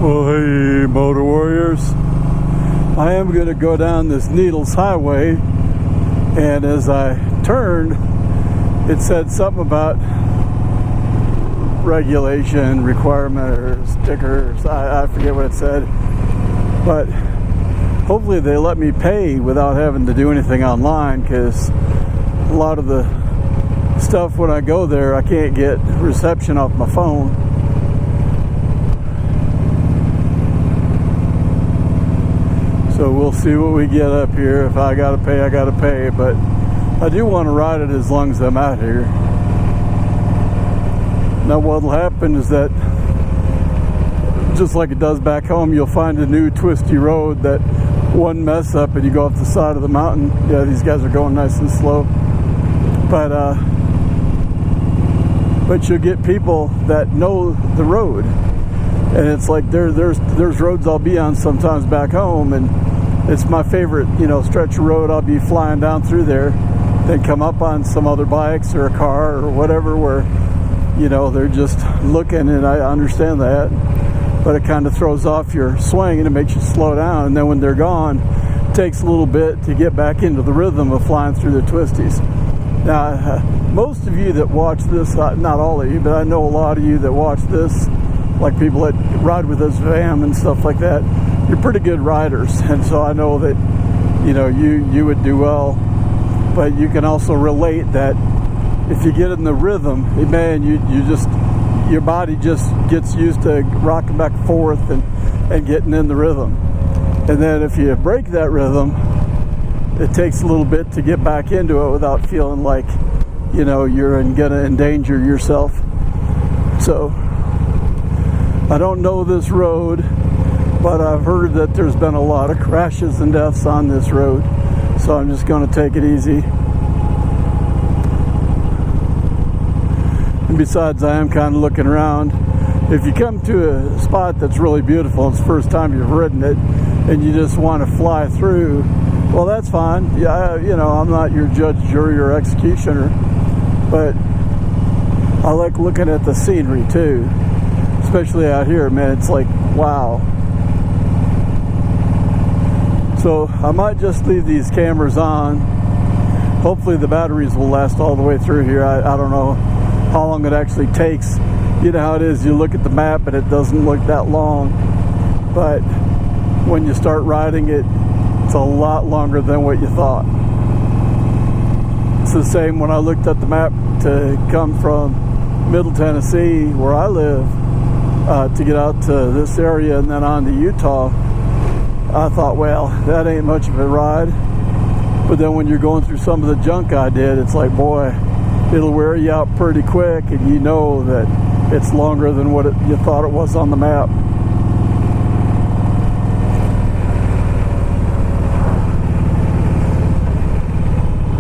Well, hey, Motor Warriors. I am going to go down this Needles Highway, and as I turned, it said something about regulation, requirement, or stickers. I forget what it said, but hopefully they let me pay without having to do anything online, because a lot of the stuff when I go there, I can't get reception off my phone. So we'll see what we get up here. If I gotta pay, I gotta pay. But I do want to ride it as long as I'm out here. Now what'll happen is that, just like it does back home, you'll find a new twisty road that one mess up and you go off the side of the mountain. Yeah, these guys are going nice and slow. But you'll get people that know the road. And it's like there's roads I'll be on sometimes back home, and it's my favorite, stretch of road. I'll be flying down through there, then come up on some other bikes or a car or whatever where, they're just looking, and I understand that. But it kind of throws off your swing and it makes you slow down. And then when they're gone, it takes a little bit to get back into the rhythm of flying through the twisties. Now, most of you that watch this, not all of you, but I know a lot of you that watch this, like people that ride with us VAM and stuff like that, you're pretty good riders, and so I know that you would do well. But you can also relate that if you get in the rhythm, man, your body just gets used to rocking back and forth and getting in the rhythm. And then if you break that rhythm, it takes a little bit to get back into it without feeling like you're gonna endanger yourself. So I don't know this road, but I've heard that there's been a lot of crashes and deaths on this road, so I'm just going to take it easy. And besides, I am kind of looking around. If you come to a spot that's really beautiful, it's the first time you've ridden it, and you just want to fly through, well, that's fine. Yeah, I'm not your judge, jury, or executioner, but I like looking at the scenery too. Especially out here, man, it's like, wow. So I might just leave these cameras on. Hopefully the batteries will last all the way through here. I don't know how long it actually takes. You know how it is, you look at the map and it doesn't look that long. But when you start riding it, it's a lot longer than what you thought. It's the same when I looked at the map to come from Middle Tennessee, where I live, to get out to this area and then on to Utah. I thought, well, that ain't much of a ride. But then when you're going through some of the junk I did, it's like, boy, it'll wear you out pretty quick, and you know that it's longer than what you thought it was on the map.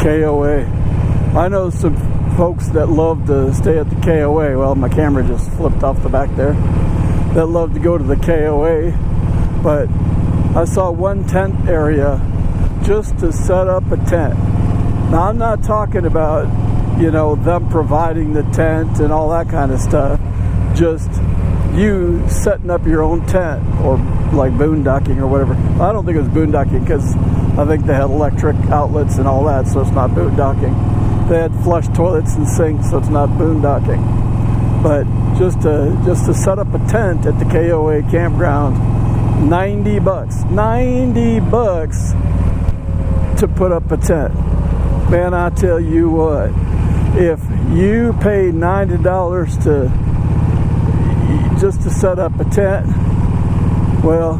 KOA. I know some folks that love to stay at the KOA. Well, my camera just flipped off the back there. That love to go to the KOA, but I saw one tent area just to set up a tent. Now, I'm not talking about, them providing the tent and all that kind of stuff. Just you setting up your own tent, or like boondocking or whatever. I don't think it was boondocking, because I think they had electric outlets and all that, so it's not boondocking. They had flush toilets and sinks, so it's not boondocking. But just to set up a tent at the KOA campground, $90. $90 to put up a tent. Man, I tell you what, if you pay $90 just to set up a tent, well,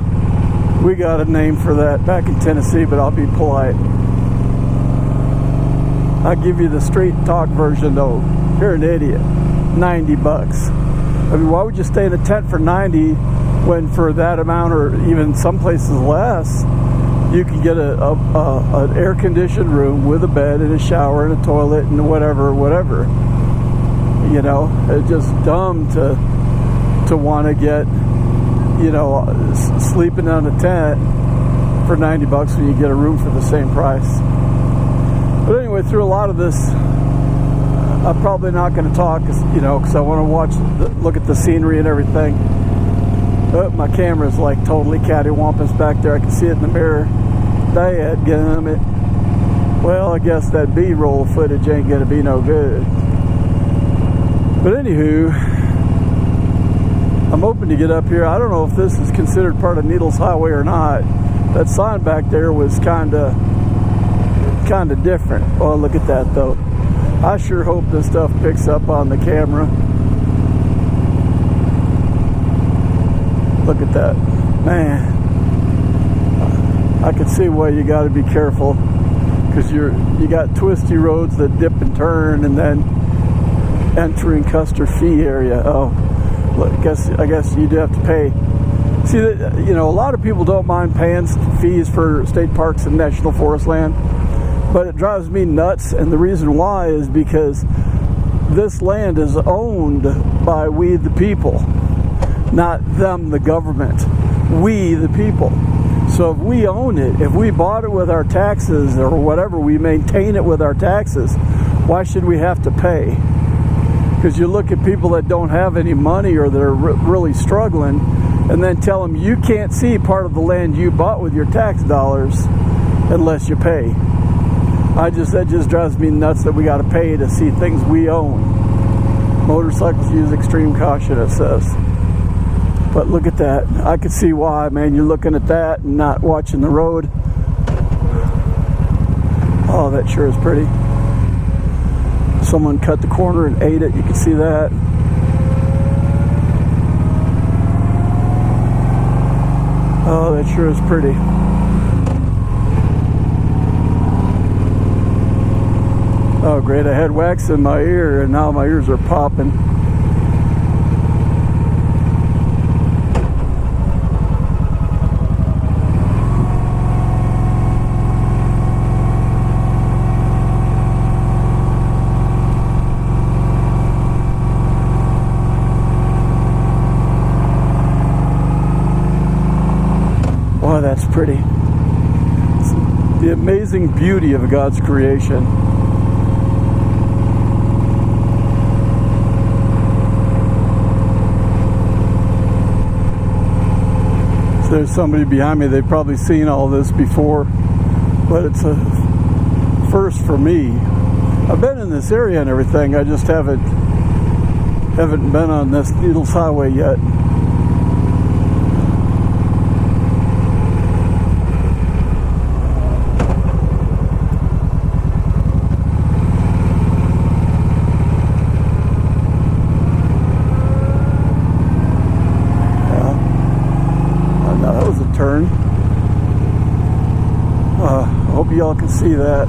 we got a name for that back in Tennessee, but I'll be polite. I'll give you the street talk version though. You're an idiot. $90. I mean, why would you stay in a tent for $90 when for that amount, or even some places less, you can get an air-conditioned room with a bed and a shower and a toilet and whatever. It's just dumb to want to get, sleeping on a tent for $90 when you get a room for the same price. But anyway, through a lot of this, I'm probably not going to talk, because I want to look at the scenery and everything. Oh, my camera's like totally cattywampus back there. I can see it in the mirror. Dadgummit. Well, I guess that B-roll footage ain't gonna be no good. But anywho, I'm hoping to get up here. I don't know if this is considered part of Needles Highway or not. That sign back there was kind of different. Oh, look at that though. I sure hope this stuff picks up on the camera. Look at that, man. I can see why you got to be careful, because you got twisty roads that dip and turn, and then entering Custer Fee area. Oh, I guess you do have to pay. See, you know, a lot of people don't mind paying fees for state parks and national forest land, but it drives me nuts. And the reason why is because this land is owned by we the people, not them, the government. We the people. So if we own it, if we bought it with our taxes or whatever, we maintain it with our taxes, why should we have to pay? Because you look at people that don't have any money or that are really struggling, and then tell them you can't see part of the land you bought with your tax dollars unless you pay. That just drives me nuts that we got to pay to see things we own. Motorcycles use extreme caution, it says. But look at that. I could see why, man. You're looking at that and not watching the road. Oh, that sure is pretty. Someone cut the corner and ate it. You can see that. Oh, that sure is pretty. Oh, great. I had wax in my ear, and now my ears are popping. Oh, that's pretty. It's the amazing beauty of God's creation. So there's somebody behind me. They've probably seen all this before, but it's a first for me. I've been in this area and everything. I just haven't been on this Needles Highway yet. Turn. I hope y'all can see that.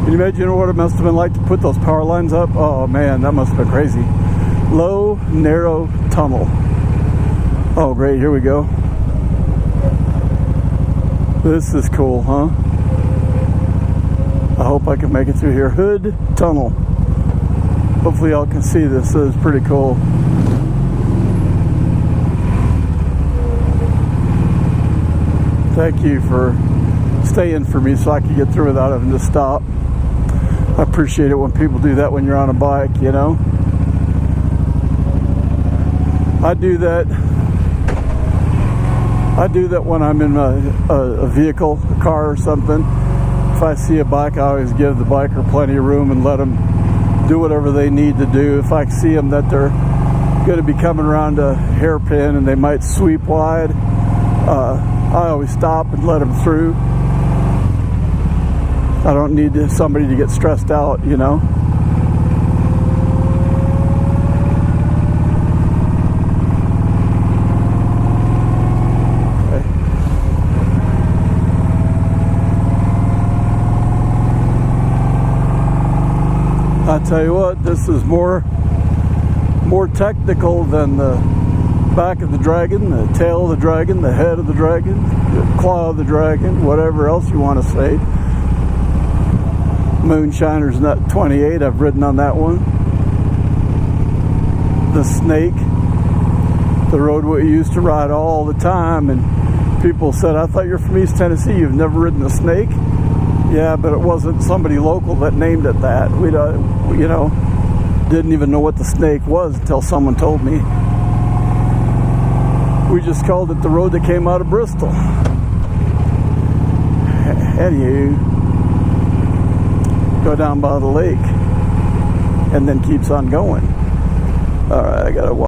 Can you imagine what it must have been like to put those power lines up? Oh man, that must have been crazy. Low, narrow tunnel. Oh great, here we go. This is cool, huh? I hope I can make it through here. Hood Tunnel. Hopefully y'all can see this. This is pretty cool. Thank you for staying for me so I could get through without having to stop. I appreciate it when people do that when you're on a bike, you know. I do that when I'm in a vehicle, a car or something. If I see a bike, I always give the biker plenty of room and let them do whatever they need to do. If I see them that they're going to be coming around a hairpin and they might sweep wide, I always stop and let them through. I don't need somebody to get stressed out, you know. Okay. I tell you what, this is more technical than the back of the dragon, the tail of the dragon, the head of the dragon, the claw of the dragon, whatever else you want to say. Moonshiner's Nut 28, I've ridden on that one. The snake, the road we used to ride all the time, and people said, I thought you're from East Tennessee, you've never ridden a snake? Yeah, but it wasn't somebody local that named it that. We didn't even know what the snake was until someone told me. We just called it the road that came out of Bristol. Anywho, go down by the lake and then keeps on going. All right, I gotta walk.